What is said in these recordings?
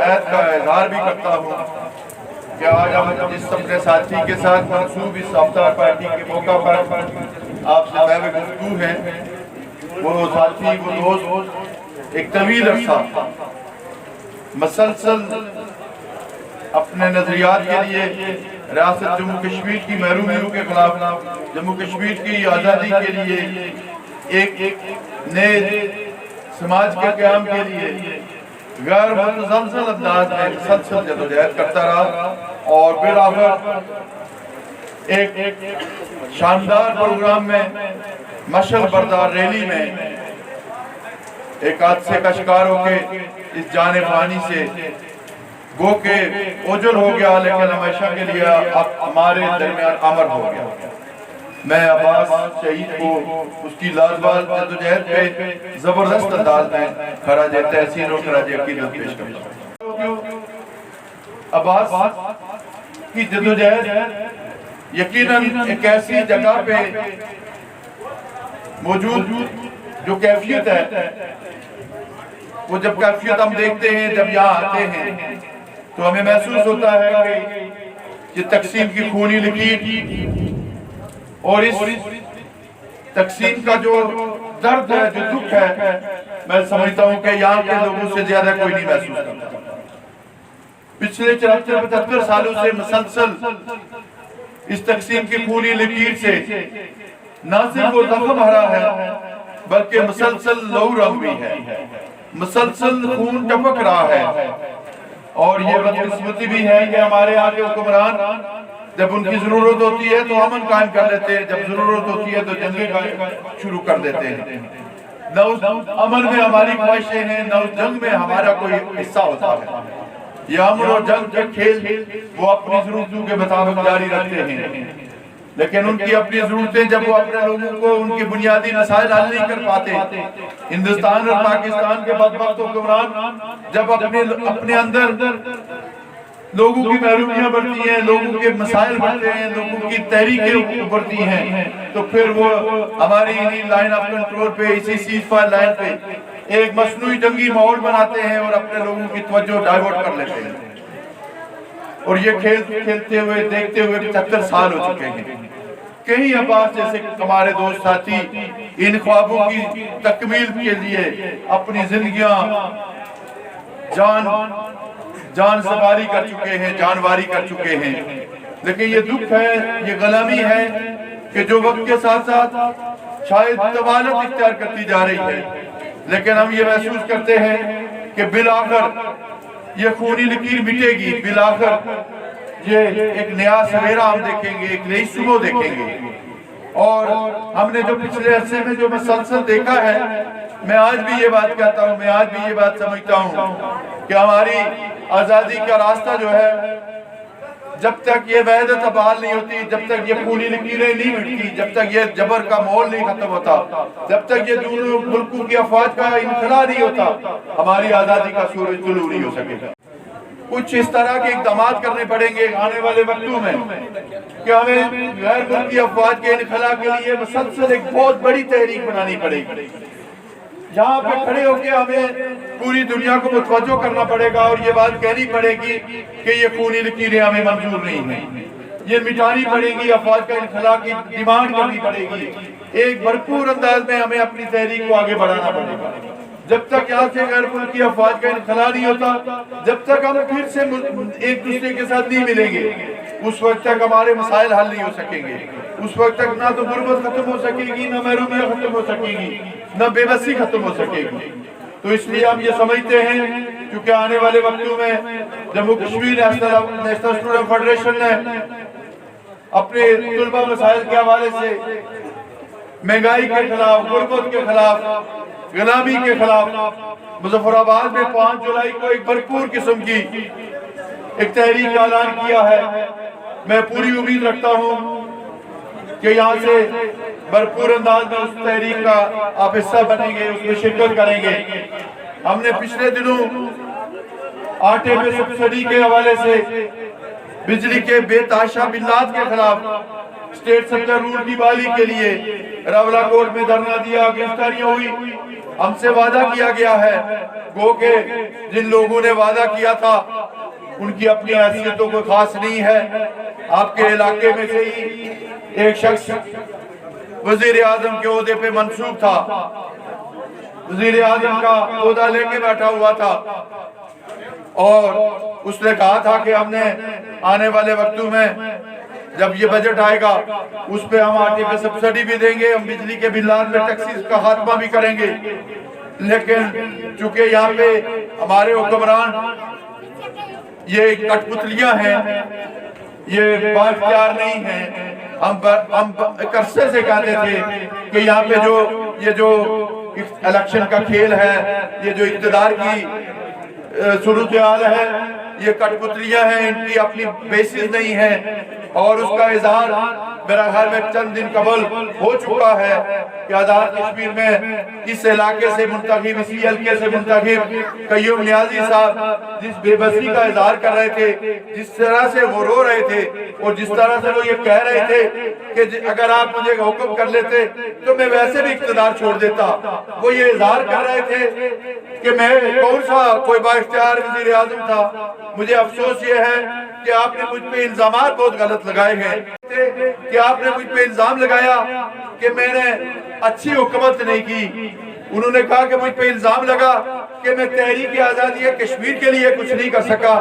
عہد کا اظہار بھی کرتا ہوں کہ آج ہم جس اپنے ساتھی کے ساتھ منسوب اس افطار پارٹی کے موقع پر آپ سے محو گفتگو ہیں، وہ ساتھی، وہ دوست ایک طویل عرصہ مسلسل اپنے نظریات کے لیے ریاست جموں کشمیر کی محرومیوں کے خلاف، جموں کشمیر کی آزادی کے لیے، ایک نئے سماج کے قیام کے لیے غیر متزلزل انداز میں مسلسل جدوجہد کرتا رہا، اور بالآخر ایک شاندار پروگرام میں، مشعل بردار ریلی میں ایک حادثے کا شکار ہو کے اس جان فانی سے گو کہ اوجل ہو گیا، لیکن ہمیشہ کے لیے ہمارے درمیان امر ہو گیا۔ میں عباس شہید کو اس کی لازوال جدوجہد پہ زبردست انداز میں خراج تحسین و خراج عقیدت پیش کرتا ہوں۔ عباس کی جدوجہد یقیناً ایک ایسی جگہ پہ موجود جو کیفیت ہے، وہ جب کیفیت ہم دیکھتے ہیں، جب یہاں آتے ہیں تو ہمیں محسوس ہوتا ہے کہ یہ تقسیم کی خونی لکیر اور اس تقسیم کا جو درد ہے، جو دکھ ہے، میں سمجھتا ہوں کہ یہاں کے لوگوں سے زیادہ کوئی نہیں محسوس کرتا۔ پچھلے 74-75 سالوں سے مسلسل اس تقسیم کی خونی لکیر سے نہ صرف وہ زخم ہرا ہے، بلکہ مسلسل لہو رنگ بھی ہے، مسلسل خون ٹپک رہا ہے۔ اور یہ بدقسمتی بھی ہے کہ ہمارے آگے حکمران جب ان کی ضرورت ہوتی ہے تو امن قائم کر لیتے ہیں، جب ضرورت ہوتی ہے تو جنگیں شروع کر دیتے ہیں۔ نہ اس امن میں ہماری خواہشیں ہیں، نہ اس جنگ میں ہمارا کوئی حصہ ہوتا ہے۔ یہ امن اور جنگ کے کھیل وہ اپنی ضرورتوں کے مطابق جاری رکھتے ہیں، لیکن ان کی اپنی ضرورتیں جب وہ اپنے لوگوں کو ان کی بنیادی مسائل حل نہیں کر پاتے، ہندوستان اور پاکستان کے بدبخت حکمران جب اپنے اندر لوگوں کی محرومیاں بڑھتی ہیں، لوگوں کے مسائل بڑھتے ہیں، لوگوں کی تحریکیں بڑھتی ہیں، تو پھر وہ ہماری انہی لائن آف کنٹرول پہ، اسی سیز فائر لائن پہ ایک مصنوعی جنگی ماحول بناتے ہیں اور اپنے لوگوں کی توجہ ڈائیورٹ کر لیتے ہیں۔ اور یہ کھیل کھیلتے ہوئے، دیکھتے ہوئے 75 سال ہو چکے ہیں۔ کہیں عباس جیسے ہمارے دوست ساتھی ان خوابوں کی تکمیل کے لیے اپنی زندگیاں جان سواری کر چکے ہیں، جانواری کر چکے ہیں، لیکن یہ دکھ ہے، یہ غلامی ہے کہ جو وقت کے ساتھ ساتھ شاید طوالت اختیار کرتی جا رہی ہے، لیکن ہم یہ محسوس کرتے ہیں کہ بالآخر یہ خونی لکیر مٹے گی، بالآخر یہ ایک نیا سویرا ہم دیکھیں گے، ایک نئی صبح دیکھیں گے۔ اور ہم نے جو پچھلے عرصے میں جو مسلسل دیکھا ہے، میں آج بھی یہ بات کہتا ہوں، میں آج بھی یہ بات سمجھتا ہوں کہ ہماری آزادی کا راستہ جو ہے، جب تک یہ وحدت بحال نہیں ہوتی، جب تک یہ خونی لکیریں نہیں مٹتی، جب تک یہ جبر کا ماحول نہیں ختم ہوتا، جب تک یہ دونوں ملکوں کی افواج کا انخلا نہیں ہوتا، ہماری آزادی کا سورج طلوع نہیں ہو سکے گا۔ کچھ اس طرح کے اقدامات کرنے پڑیں گے آنے والے وقتوں میں کہ ہمیں غیر ملکی افواج کے انخلا کے لیے مسلسل ایک بہت بڑی تحریک بنانی پڑے گی، جہاں پہ کھڑے ہو کے ہمیں پوری دنیا کو متوجہ کرنا پڑے گا اور یہ بات کہنی پڑے گی کہ یہ خونی لکیریں ہمیں منظور نہیں ہیں، یہ مٹانی پڑے گی، افواج کا انخلا کی ڈیمانڈ کرنی پڑے گی، ایک بھرپور انداز میں ہمیں اپنی تحریک کو آگے بڑھانا پڑے گا۔ جب تک یہاں سے غیر ملکی افواج کا انخلا نہیں ہوتا، جب تک ہم پھر سے ایک دوسرے کے ساتھ نہیں ملیں گے، اس وقت تک ہمارے مسائل حل نہیں ہو سکیں گے، اس وقت تک نہ تو غربت ختم ہو سکے گی، نہ محرومیت ختم ہو سکے گی، نہ بے بسی ختم ہو سکے گی۔ تو اس لیے ہم یہ سمجھتے ہیں کیونکہ آنے والے وقتوں میں Jammu Kashmir national student federation نے اپنے طلبہ مسائل کے حوالے سے مہنگائی کے خلاف، غربت کے خلاف، غلامی کے خلاف مظفر آباد میں 5 جولائی کو ایک بھرپور قسم کی ایک تحریک کا اعلان کیا ہے۔ میں پوری امید رکھتا ہوں کہ یہاں سے بھرپور انداز میں اس تحریک کا آپ حصہ بنیں گے، اس میں شرکت کریں گے۔ ہم نے پچھلے دنوں آٹے پہ سبسڈی کے حوالے سے، بجلی کے بے تحاشا بلات کے خلاف، اسٹیٹ سیکٹر رول کی بحالی کے لیے راولہ کوٹ میں دھرنا دیا، گرفتاریاں ہوئی، ہم سے وعدہ کیا گیا ہے، گو کہ جن لوگوں نے وعدہ کیا تھا ان کی اپنی حیثیتوں کو خاص نہیں ہے۔ آپ کے علاقے میں سے ہی ایک شخص وزیر اعظم کے عہدے پہ منصوب تھا، وزیر اعظم کا عہدہ لے کے بیٹھا ہوا تھا، اور اس نے کہا تھا کہ ہم نے آنے والے وقتوں میں جب یہ بجٹ آئے گا اس پہ ہم آٹے پہ سبسڈی بھی دیں گے، ہم بجلی کے بلات میں ٹیکسز کا خاتمہ بھی کریں گے۔ لیکن چونکہ یہاں پہ ہمارے حکمران یہ کٹ پتلیاں ہیں، یہ بااختیار نہیں ہیں۔ ہم ایک عرصے سے کہتے تھے کہ یہاں پہ یہ جو الیکشن کا کھیل ہے، یہ جو اقتدار کی صورتحال ہے، یہ کٹ پتلیاں ہیں، ان کی اپنی بیسز نہیں ہیں، اور اس کا اظہار میرا خیال میں چند دن قبل ہو چکا ہے کہ آزاد کشمیر میں اس علاقے سے منتخب، اسی حلقے سے منتخب قیوم نیازی صاحب جس بے بسی کا اظہار کر رہے تھے، جس طرح سے وہ رو رہے تھے اور جس طرح سے وہ یہ کہہ رہے تھے کہ اگر آپ مجھے حکم کر لیتے تو میں ویسے بھی اقتدار چھوڑ دیتا، وہ یہ اظہار کر رہے تھے کہ میں کون سا کوئی با اختیار وزیر اعظم تھا۔ مجھے افسوس یہ ہے کہ آپ نے مجھ پہ الزامات بہت غلط لگائے ہیں، کہ آپ نے مجھ پہ الزام لگایا کہ میں نے اچھی حکومت نہیں کی۔ انہوں نے کہا کہ مجھ پہ الزام لگا کہ میں تحریک آزادی کشمیر کے لیے کچھ نہیں کر سکا۔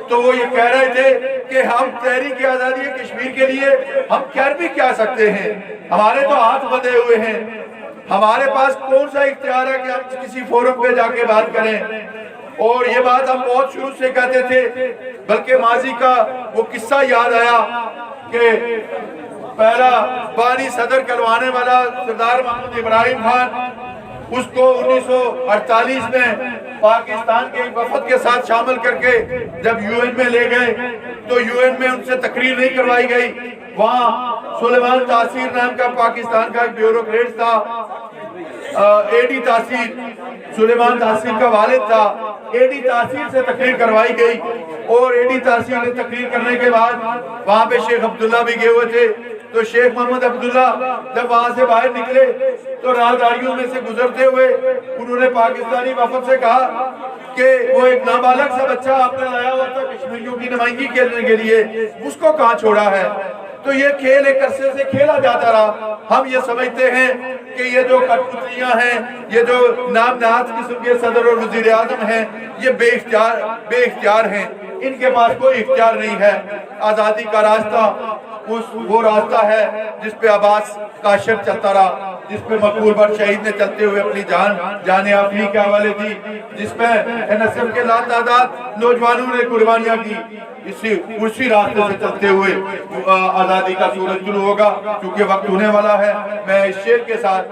تو وہ یہ کہہ رہے تھے کہ ہم تحریک آزادی کشمیر کے لیے ہم کر بھی کیا سکتے ہیں، ہمارے تو ہاتھ بندھے ہوئے ہیں، ہمارے پاس کون سا اختیار ہے کہ ہم کسی فورم پہ جا کے بات کریں۔ اور یہ بات ہم بہت شروع سے کہتے تھے، بلکہ ماضی کا وہ قصہ یاد آیا کہ پہلا بانی صدر کروانے والا سردار محمد ابراہیم خان، اس کو 1948 میں پاکستان کے ایک وفد کے ساتھ شامل کر کے جب یو این میں لے گئے تو یو این میں ان سے تقریر نہیں کروائی گئی۔ وہاں سلیمان تاثیر نام کا پاکستان کا ایک بیوروکریٹ تھا، اے ڈی تاثیر، سلیمان تاثیر کا والد تھا، اے ڈی تاثیر سے تقریر کروائی گئی، اور اے ڈی تاثیر نے تقریر کرنے کے بعد وہاں پہ شیخ عبداللہ بھی گئے ہوئے تھے۔ تو شیخ محمد عبداللہ جب وہاں سے باہر نکلے تو راہداریوں میں سے گزرتے ہوئے انہوں نے پاکستانی وفد سے کہا کہ وہ ایک نابالغ سا بچہ آپ نے لایا ہوا تھا کشمیریوں کی نمائندگی کھیلنے کے لیے، اس کو کہاں چھوڑا ہے؟ تو یہ کھیل ایک عرصے سے کھیلا جاتا رہا۔ ہم یہ سمجھتے ہیں کہ یہ جو کٹ پتلیاں ہیں، یہ جو نام نہاد قسم کے صدر اور وزیر اعظم ہیں، یہ بے اختیار ہیں، ان کے پاس کوئی اختیار نہیں ہے۔ آزادی کا راستہ وہ راستہ ہے جس پہ عباس کاشر چلتا رہا، جس پہ مقبول بٹ شہید نے چلتے ہوئے اپنی جان افنی کے حوالے دی، جس پہ NSF کے لاتعداد نوجوانوں نے قربانیاں کی۔ اسی راستے سے چلتے ہوئے آزادی کا سورج طلوع ہوگا، کیونکہ وقت ہونے والا ہے۔ میں اس شعر کے ساتھ،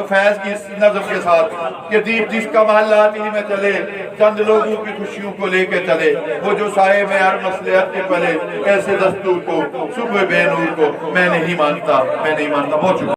فیض کی اس نظم کے ساتھ، کہ دیپ جس کا محلات ہی میں چلے، چند لوگوں کی خوشیوں کو لے کے چلے، وہ جو سائے میں ہر مصلحت کے پلے، ایسے دستور کو صبح بے نور کو میں نہیں مانتا۔ بہت شکریہ۔